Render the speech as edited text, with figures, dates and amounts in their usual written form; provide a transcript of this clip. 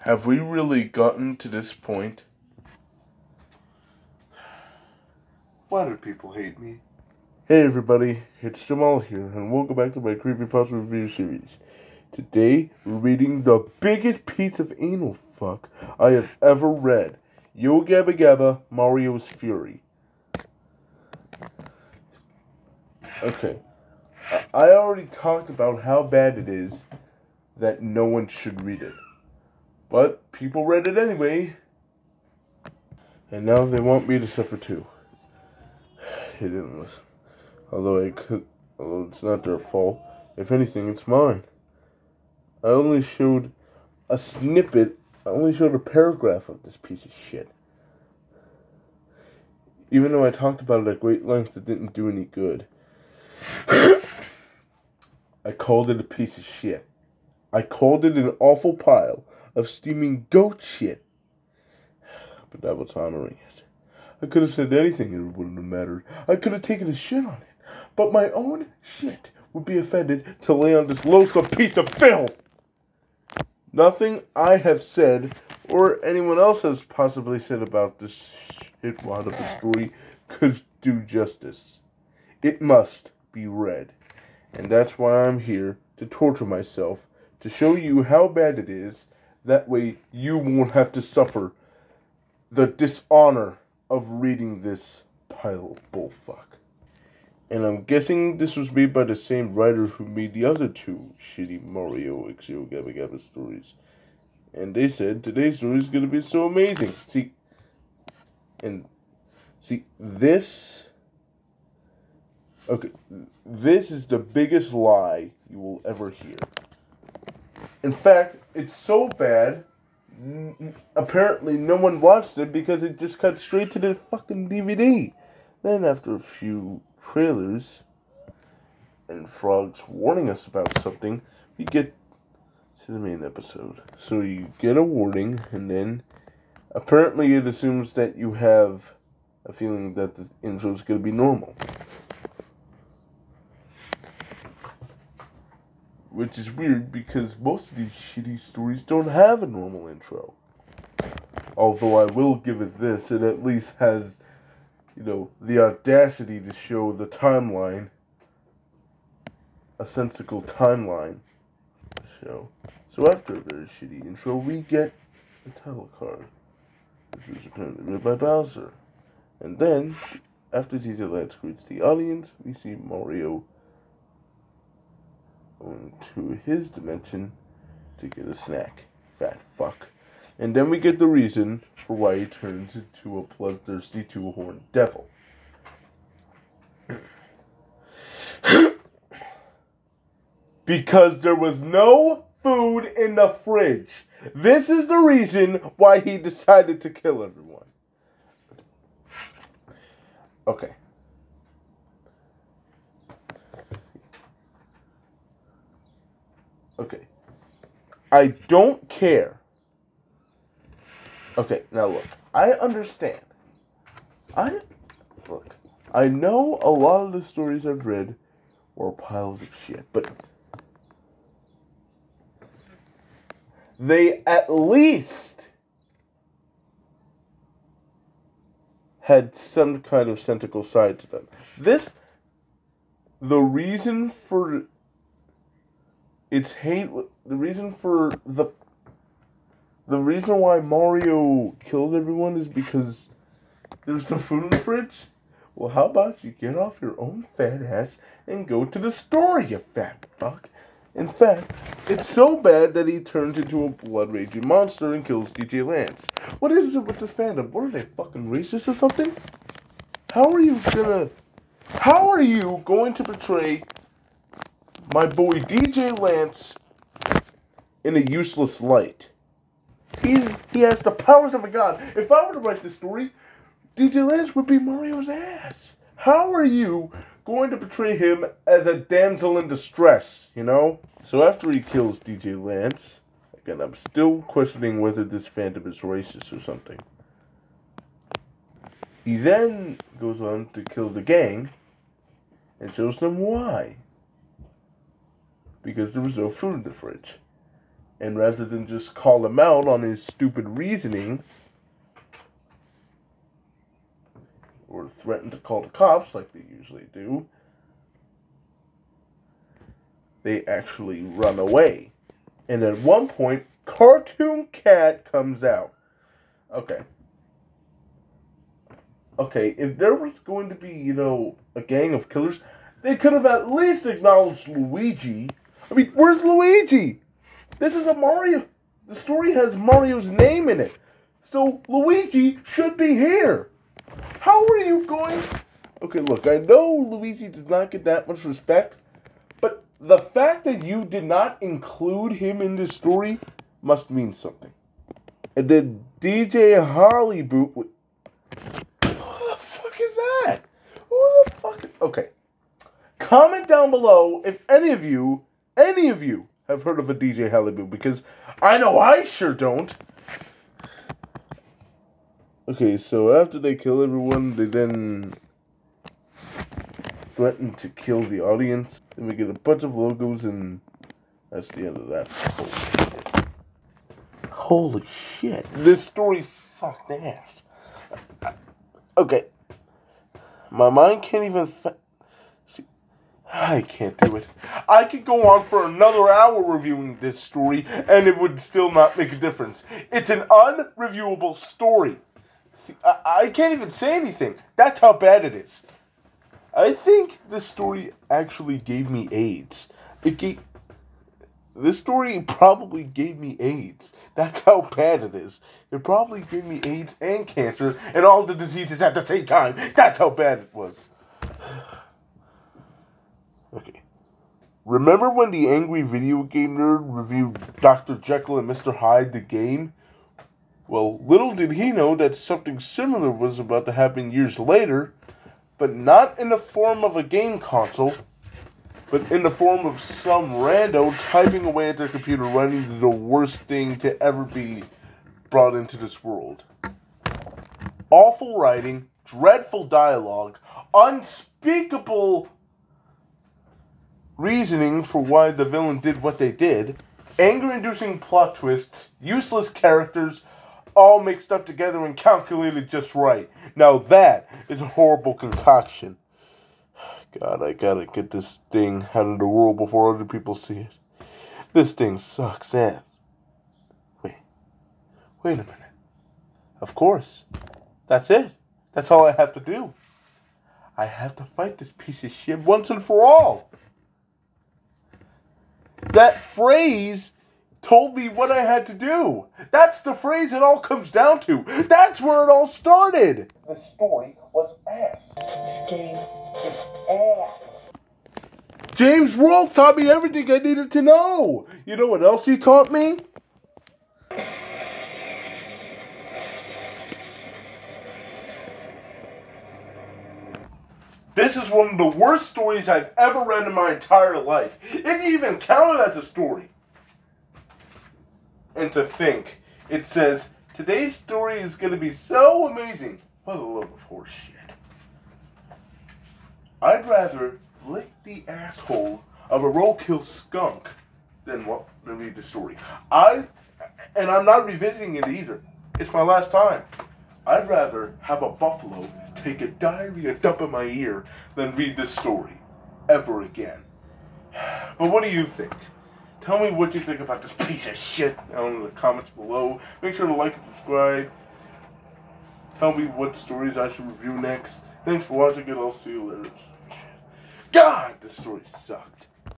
Have we really gotten to this point? Why do people hate me? Hey everybody, it's Jamal here, and welcome back to my Creepypasta review series. Today, we're reading the biggest piece of anal fuck I have ever read. Yo Gabba Gabba, Mario's Fury. Okay, I already talked about how bad it is that no one should read it. But people read it anyway, and now they want me to suffer too. They didn't listen. Although it's not their fault. If anything, it's mine. I only showed a snippet, I only showed a paragraph of this piece of shit. Even though I talked about it at great length, it didn't do any good. I called it a piece of shit. I called it an awful pile of steaming goat shit. But that was honoring it. I could have said anything and it wouldn't have mattered. I could have taken a shit on it. But my own shit would be offended to lay on this loathsome piece of filth. Nothing I have said, or anyone else has possibly said about this shitwad of a story, could do justice. It must be read. And that's why I'm here, to torture myself, to show you how bad it is. That way you won't have to suffer the dishonor of reading this pile of bullfuck. And I'm guessing this was made by the same writer who made the other two shitty Mario XO Gabba Gabba stories. And they said today's story is going to be so amazing. See, this... Okay, this is the biggest lie you will ever hear. In fact, it's so bad, apparently no one watched it because it just cut straight to this fucking DVD. Then after a few trailers and frogs warning us about something, we get to the main episode. So you get a warning, and then apparently it assumes that you have a feeling that the intro is going to be normal. Which is weird because most of these shitty stories don't have a normal intro. Although I will give it this, it at least has, the audacity to show the timeline. A sensical timeline to show. So after a very shitty intro, we get the title card, which was apparently read by Bowser. And then, after DJ Lance greets the audience, we see Mario going to his dimension to get a snack. Fat fuck. And then we get the reason for why he turns into a bloodthirsty two-horned devil. Because there was no food in the fridge. This is the reason why he decided to kill everyone. Okay. Okay. I don't care. Okay, now look. I understand. I know a lot of the stories I've read were piles of shit, but they at least had some kind of sentimental side to them. The reason for its hate, the reason why Mario killed everyone is because there's no food in the fridge? Well, how about you get off your own fat ass and go to the store, you fat fuck? In fact, it's so bad that he turns into a blood-raging monster and kills DJ Lance. What is it with this fandom? What are they, fucking racist or something? How are you going to portray my boy DJ Lance in a useless light? He has the powers of a god. If I were to write this story, DJ Lance would be Mario's ass. How are you going to portray him as a damsel in distress, So after he kills DJ Lance, again, I'm still questioning whether this fandom is racist or something. He then goes on to kill the gang and shows them why. Because there was no food in the fridge. And rather than just call him out on his stupid reasoning, or threaten to call the cops like they usually do, they actually run away. And at one point, Cartoon Cat comes out. Okay, if there was going to be, a gang of killers, they could have at least acknowledged Luigi. I mean, where's Luigi? This is a Mario. The story has Mario's name in it. So Luigi should be here. How are you going? Okay, look, I know Luigi does not get that much respect, but the fact that you did not include him in this story must mean something. And then DJ Hollyboot. Who the fuck is that? Who the fuck? Okay. Comment down below if any of you have heard of a DJ Hollyboot, because I know I sure don't. Okay, so after they kill everyone, they then threaten to kill the audience. Then we get a bunch of logos, and that's the end of that. Holy shit. This story sucked ass. Okay. My mind can't even... I can't do it. I could go on for another hour reviewing this story, and it would still not make a difference. It's an unreviewable story. See, I can't even say anything. That's how bad it is. I think this story actually gave me AIDS. This story probably gave me AIDS. That's how bad it is. It probably gave me AIDS and cancer and all the diseases at the same time. That's how bad it was. Okay. Remember when the angry video game nerd reviewed Dr. Jekyll and Mr. Hyde the game? Well, little did he know that something similar was about to happen years later, but not in the form of a game console, but in the form of some rando typing away at their computer writing the worst thing to ever be brought into this world. Awful writing, dreadful dialogue, unspeakable reasoning for why the villain did what they did, anger-inducing plot twists, useless characters, all mixed up together and calculated just right. Now that is a horrible concoction. God, I gotta get this thing out of the world before other people see it. This thing sucks ass. Wait a minute. Of course. That's it. That's all I have to do. I have to fight this piece of shit once and for all. That phrase told me what I had to do. That's the phrase it all comes down to. That's where it all started. The story was ass. This game is ass. James Rolfe taught me everything I needed to know. You know what else he taught me? This is one of the worst stories I've ever read in my entire life. If you even count it as a story. And to think, it says, today's story is going to be so amazing. What a load of horse shit. I'd rather lick the asshole of a roadkill skunk than read the story. And I'm not revisiting it either. It's my last time. I'd rather have a buffalo take a diarrhea dump in my ear than read this story ever again. But what do you think? Tell me what you think about this piece of shit down in the comments below. Make sure to like and subscribe. Tell me what stories I should review next. Thanks for watching, and I'll see you later. God, this story sucked.